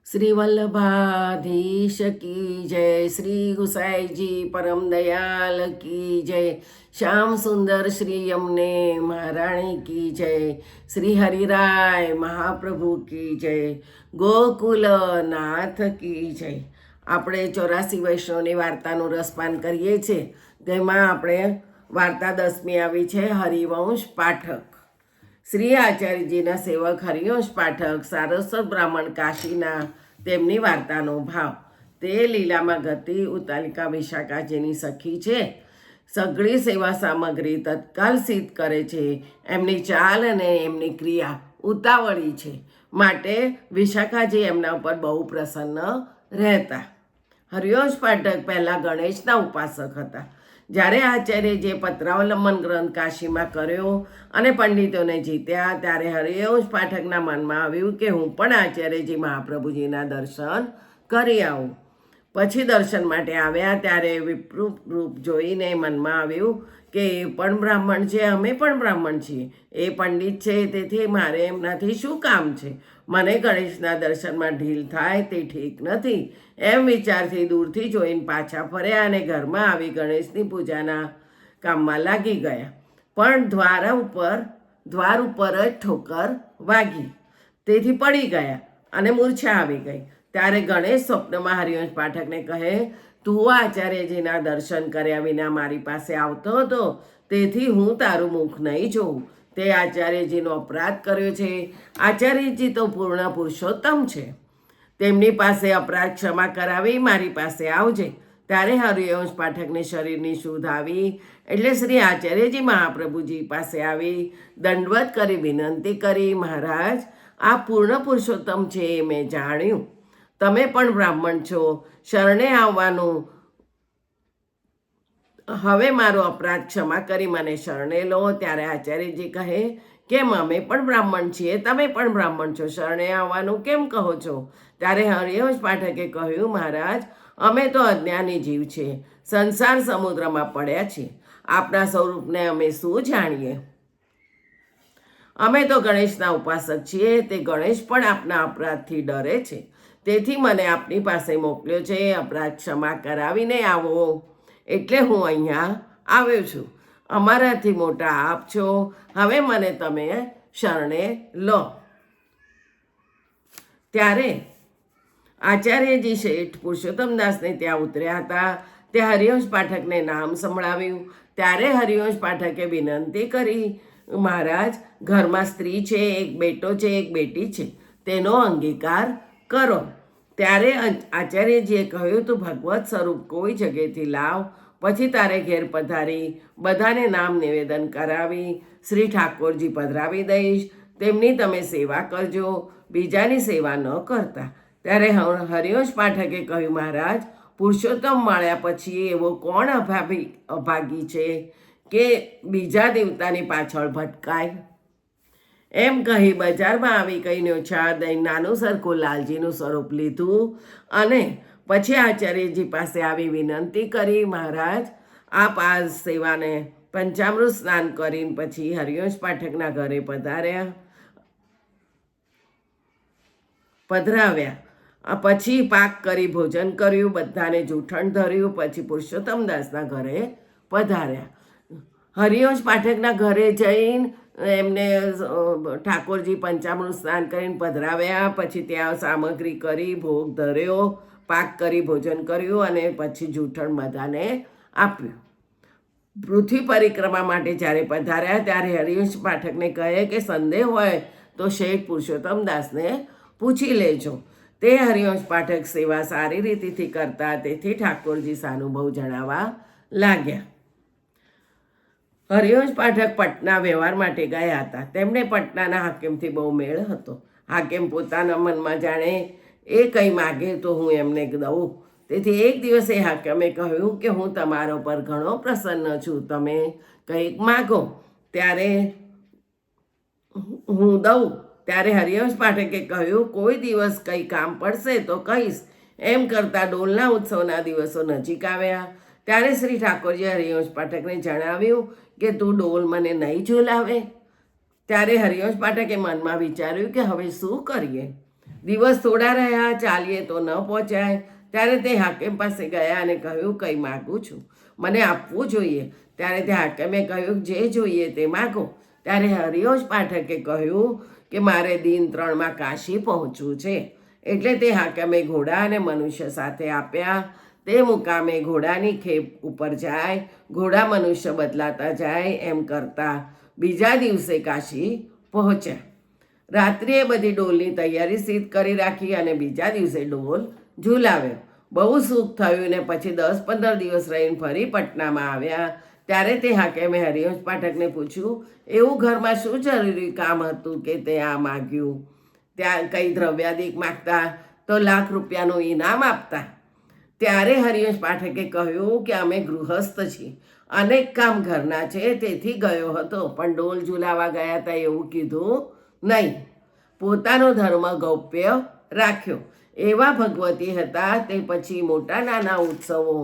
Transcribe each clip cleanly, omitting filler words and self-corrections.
श्री वल्लभाधीश की जय। श्री गुसाई जी परम दयाल की जय। श्याम सुंदर श्री यमुने महाराणी की जय। श्री हरिराय महाप्रभु की जय। ગોકુલ નાથ કી જય। આપણે 84 વૈષ્ણવની વાર્તાનું રસપાન કરીએ છીએ, તેમાં આપણે વાર્તા 10મી આવી છે, હરિવંશ પાઠક। શ્રી આચાર્યજીના સેવક હરિવંશ પાઠક સારસ્વત બ્રાહ્મણ કાશીના તેમની વાર્તાનો ભાવ। તે લીલામાં ગતિ ઉતાલિકા વિશાખાજીની સખી છે। સઘળી સેવા સામગ્રી તત્કાલ સિદ્ધ કરે છે। એમની ચાલ અને એમની ક્રિયા ઉતાવળી છે, માટે વિશાખાજી એમના ઉપર બહુ પ્રસન્ન રહેતા। હરિવંશ પાઠક પહેલાં ગણેશના ઉપાસક હતા। જ્યારે આચાર્યજીએ પત્રાવલંબન ગ્રંથ કાશીમાં કર્યો અને પંડિતોને જીત્યા, ત્યારે હરિવંશ પાઠકના મનમાં આવ્યું કે હું પણ આચાર્યજી મહાપ્રભુજીના દર્શન કરી આવું। પછી દર્શન માટે આવ્યા ત્યારે વિપ્રૂપ રૂપ જોઈને મનમાં આવ્યું કે એ પણ બ્રાહ્મણ છે, અમે પણ બ્રાહ્મણ છીએ। એ પંડિત છે, તેથી મારે એમનાથી શું કામ છે? મને ગણેશના દર્શનમાં ઢીલ થાય તે ઠીક નથી, એમ વિચારથી દૂરથી જોઈને પાછા ફર્યા અને ઘરમાં આવી ગણેશની પૂજાના કામમાં લાગી ગયા। પણ દ્વાર ઉપર જ ઠોકર વાગી, તેથી પડી ગયા અને મૂર્છા આવી ગઈ। ત્યારે ગણેશ સ્વપ્નમાં હરિવંશ પાઠકને કહે, તું આચાર્યજીના દર્શન કર્યા વિના મારી પાસે આવતો હતો, તેથી હું તારું મુખ નહીં જોઉં। તે આચાર્યજીનો અપરાધ કર્યો છે। આચાર્યજી તો પૂર્ણ પુરુષોત્તમ છે, તેમની પાસે અપરાધ ક્ષમા કરાવી મારી પાસે આવજે। ત્યારે હરિવંશ પાઠકને શરીરની શુદ્ધ આવી, એટલે શ્રી આચાર્યજી મહાપ્રભુજી પાસે આવી દંડવત કરી વિનંતી કરી, મહારાજ, આ પૂર્ણ પુરુષોત્તમ છે એ મેં જાણ્યું, તમે પણ બ્રાહ્મણ છો, શરણે આવવાનું, હવે મારો અપરાધ ક્ષમા કરી મને શરણે લો। ત્યારે આચાર્યજી કહે, કેમ, અમે પણ બ્રાહ્મણ છીએ, તમે પણ બ્રાહ્મણ છો, શરણે આવવાનું કેમ કહો છો? ત્યારે હરિવંશ પાઠકે કહ્યું, મહારાજ, અમે તો અજ્ઞાની જીવ છે, સંસાર સમુદ્રમાં પડ્યા છીએ, આપના સ્વરૂપને અમે શું જાણીએ? અમે તો ગણેશના ઉપાસક છીએ, તે ગણેશ પણ આપના અપરાધથી ડરે છે, તેથી મને આપની પાસે મોકલ્યો છે। અપરાધ ક્ષમા કરાવીને આવો, એટલે હું અહીંયા આવ્યો છું। અમારાથી મોટા આપ છો, હવે મને તમે શરણે લો। ત્યારે આચાર્યજી શેઠ પુરુષોત્તમદાસને ત્યાં ઉતર્યા હતા। તે હરિવંશ પાઠકને નામ સંભળાવ્યું। ત્યારે હરિવંશ પાઠકે વિનંતી કરી, મહારાજ, ઘરમાં સ્ત્રી છે, એક બેટો છે, એક બેટી છે, તેનો અંગીકાર કરો। ત્યારે આચાર્યજીએ કહ્યું, તું ભગવત સ્વરૂપ કોઈ જગ્યાએથી લાવ, પછી તારે ઘેર પધારી બધાને નામ નિવેદન કરાવી શ્રી ઠાકોરજી પધરાવી દઈશ, તેમની તમે સેવા કરજો, બીજાની સેવા ન કરતા। ત્યારે હરિવંશ પાઠકે કહ્યું, મહારાજ, પુરુષોત્તમ મળ્યા પછી એવો કોણ અભાગી છે કે બીજા દેવતાની પાછળ ભટકાય? એમ કહી બજારમાં આવી કઈ ન્યોછાળ દઈ નાનું સરખું લાલજીનું સ્વરૂપ લીધું અને પછી આચાર્યજી પાસે આવી વિનંતી કરી, મહારાજ, આપ આ સેવાને પંચામૃત સ્નાન કરીને પછી હરિવંશ પાઠકના ઘરે પધરાવ્યા। પછી પાક કરી ભોજન કર્યું, બધાને જૂઠણ ધર્યું, પછી પુરુષોત્તમદાસના ઘરે પધાર્યા। હરિવંશ પાઠકના ઘરે જઈને એમને ઠાકોરજી પંચામૃત સ્નાન કરીને પધરાવ્યા। પછી ત્યાં સામગ્રી કરી ભોગ ધર્યો, પાક કરી ભોજન કર્યું અને પછી જૂઠણ બધાને આપ્યું। પૃથ્વી પરિક્રમા માટે જ્યારે પધાર્યા ત્યારે હરિવંશ પાઠકને કહે કે સંદેહ હોય તો શેઠ પુરુષોત્તમદાસને પૂછી લેજો। તે હરિવંશ પાઠક સેવા સારી રીતથી કરતા, તેથી ઠાકોરજી સાનુભવ જણાવવા લાગ્યા। હરિવંશ પાઠક પટના વ્યવહાર માટે ગયા હતા। તેમને પટનાના હાકેમથી બહુ મેળ હતો। હાકેમ પોતાના મનમાં જાણે એ કંઈ માગે તો હું એમને દઉં, તેથી એક દિવસે હાકેમે કહ્યું કે હું તમારા પર ઘણો પ્રસન્ન છું, તમે કંઈક માગો ત્યારે હું દઉં। ત્યારે હરિવંશ પાઠકે કહ્યું, કોઈ દિવસ કંઈ કામ પડશે તો કહીશ। એમ કરતાં ડોલના ઉત્સવના દિવસો નજીક આવ્યા। ત્યારે શ્રી ઠાકોરજી હરિવંશ પાઠકને જણાવ્યું કે તું ડોલ મને નહીં ઝુલાવે? ત્યારે હરિવંશ પાઠકે મનમાં વિચાર્યું કે હવે શું કરીએ? દિવસ થોડા રહ્યા, ચાલીએ તો ન પહોંચાય. ત્યારે તે હાકેમ પાસે ગયા અને કહ્યું, કંઈ માગું છું, મને આપવું જોઈએ. ત્યારે તે હાકેમે કહ્યું, જે જોઈએ તે માગો. ત્યારે હરિવંશ પાઠકે કહ્યું કે મારે દિન 3માં કાશી પહોંચવું છે. એટલે તે હાકેમે ઘોડા અને મનુષ્ય સાથે આપ્યા. તે મુકામે ઘોડાની ખેપ ઉપર જાય, ઘોડા મનુષ્ય બદલાતા જાય એમ કરતા બીજા દિવસે કાશી પહોંચ્યા. રાત્રિએ બધી ડોલની તૈયારી સિદ્ધ કરી રાખી અને બીજા દિવસે ડોલ ઝુલાવ્યો. બહુ સુખ થયું ને પછી 10-15 દિવસ રહીને ફરી પટનામાં આવ્યા. ત્યારે તે હાકેમે હરિવંશ પાઠકને પૂછ્યું, એવું ઘરમાં શું જરૂરી કામ હતું કે તે આ માગ્યું? ત્યાં કંઈ દ્રવ્યાદિક માગતા તો લાખ રૂપિયાનું ઇનામ આપતા. ત્યારે હરિવંશ પાઠકે કહ્યું કે અમે ગૃહસ્થ છીએ, અનેક કામ ઘરના છે, તેથી ગયો હતો, પણ ડોલ ઝુલાવા ગયા હતા એવું કીધું નહીં. પોતાનો ધર્મ ગૌપ્ય રાખ્યો. એવા ભગવતી હતા. તે પછી મોટા નાના ઉત્સવો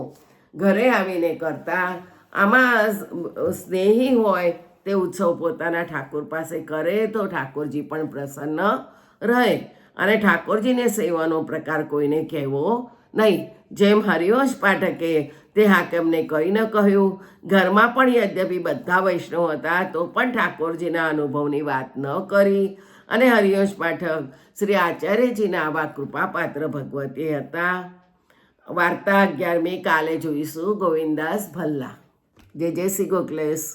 ઘરે આવીને કરતા. આમાં સ્નેહી હોય તે ઉત્સવ પોતાના ઠાકોર પાસે કરે તો ઠાકોરજી પણ પ્રસન્ન રહે અને ઠાકોરજીને સેવાનો પ્રકાર કોઈને કહેવો નહીં. જેમ હરિવંશ પાઠકે તે હાકેમને કંઈ ન કહ્યું. ઘરમાં પણ યદ્યપિ બધા વૈષ્ણવ હતા તો પણ ઠાકોરજીના અનુભવની વાત ન કરી. અને હરિવંશ પાઠક શ્રી આચાર્યજીના આવા કૃપાપાત્ર ભગવતી હતા. વાર્તા 11મી કાલે જોઈશું. ગોવિંદાસ ભલ્લા. જય જય શ્રી ગોખલેશ.